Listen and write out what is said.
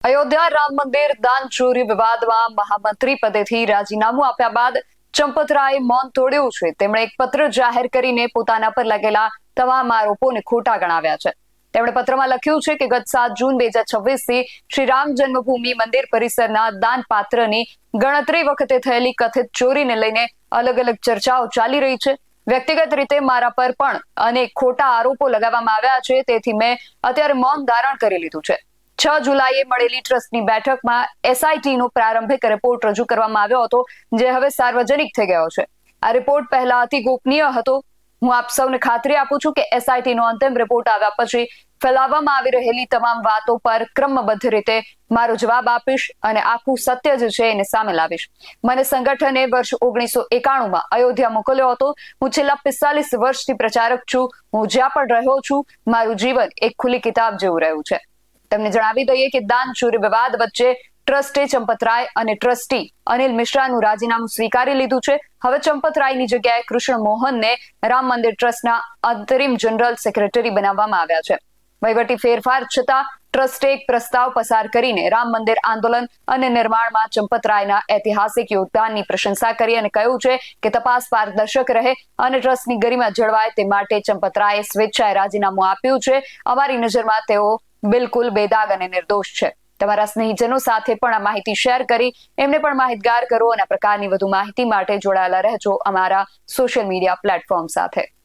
અયોધ્યા રામ મંદિર દાન ચોરી વિવાદમાં મહામંત્રી પદેથી રાજીનામું આપ્યા બાદ ચંપતરાયે મૌન તોડ્યું છે. તેમણે એક પત્ર જાહેર કરીને પોતાના પર લાગેલા તમામ આરોપોને ખોટા ગણાવ્યા છે. તેમણે પત્રમાં લખ્યું છે કે ગત 7 જૂન 2026 થી શ્રી રામ જન્મભૂમિ મંદિર પરિસરના દાનપાત્રની ગણતરી વખતે થયેલી કથિત ચોરીને લઈને અલગ અલગ ચર્ચાઓ ચાલી રહી છે. વ્યક્તિગત રીતે મારા પર પણ અનેક ખોટા આરોપો લગાવવામાં આવ્યા છે. તેથી મેં અત્યારે મૌન ધારણ કરી લીધું છે. 6 જુલાઈએ મળેલી ટ્રસ્ટની બેઠકમાં એસઆઈટીનો પ્રારંભિક રિપોર્ટ રજૂ કરવામાં આવ્યો હતો, જે હવે સાર્વજનિક થઈ ગયો છે. આ રિપોર્ટ પહેલા અતિ ગોપનીય હતો. હું આપ સૌને ખાતરી આપું છું કે એસઆઈટીનો અંતિમ રિપોર્ટ આવ્યા પછી ફેલાવવામાં આવી રહેલી તમામ વાતો પર ક્રમબદ્ધ રીતે મારો જવાબ આપીશ અને આખું સત્ય જે છે એને સામે લાવીશ. મને સંગઠને વર્ષ 1991માં અયોધ્યા મોકલ્યો હતો. હું છેલ્લા 45 વર્ષથી પ્રચારક છું. હું જ્યાં પણ રહ્યો છું, મારું જીવન એક ખુલ્લી કિતાબ જેવું રહ્યું છે. તેમને જણાવી દઈએ કે દાન ચોરી વિવાદ વચ્ચે ટ્રસ્ટે ચંપતરાય અને ટ્રસ્ટી અનિલ મિશ્રાનું રાજીનામું સ્વીકારી લીધું છે. હવે ચંપતરાયની જગ્યાએ કૃષ્ણ મોહનને રામ મંદિર ટ્રસ્ટના અંતરિમ જનરલ સેક્રેટરી બનાવવામાં આવ્યા છે. વહીવટી ફેરફાર છતાં ટ્રસ્ટે એક પ્રસ્તાવ પસાર કરીને રામ મંદિર આંદોલન અને નિર્માણમાં ચંપતરાયના ઐતિહાસિક યોગદાનની પ્રશંસા કરી અને કહ્યું છે કે તપાસ પારદર્શક રહે અને ટ્રસ્ટની ગરિમા જળવાય તે માટે ચંપતરાયે સ્વેચ્છાએ રાજીનામું આપ્યું છે. અમારી નજરમાં તેઓ બિલકુલ બેદાગ અને નિર્દોષ છે. તમારા સ્નેહીજનો સાથે પણ આ માહિતી શેર કરી એમને પણ માહિતગાર કરો અને આ પ્રકારની વધુ માહિતી માટે જોડાયેલા રહેજો અમારા સોશિયલ મીડિયા પ્લેટફોર્મ સાથે.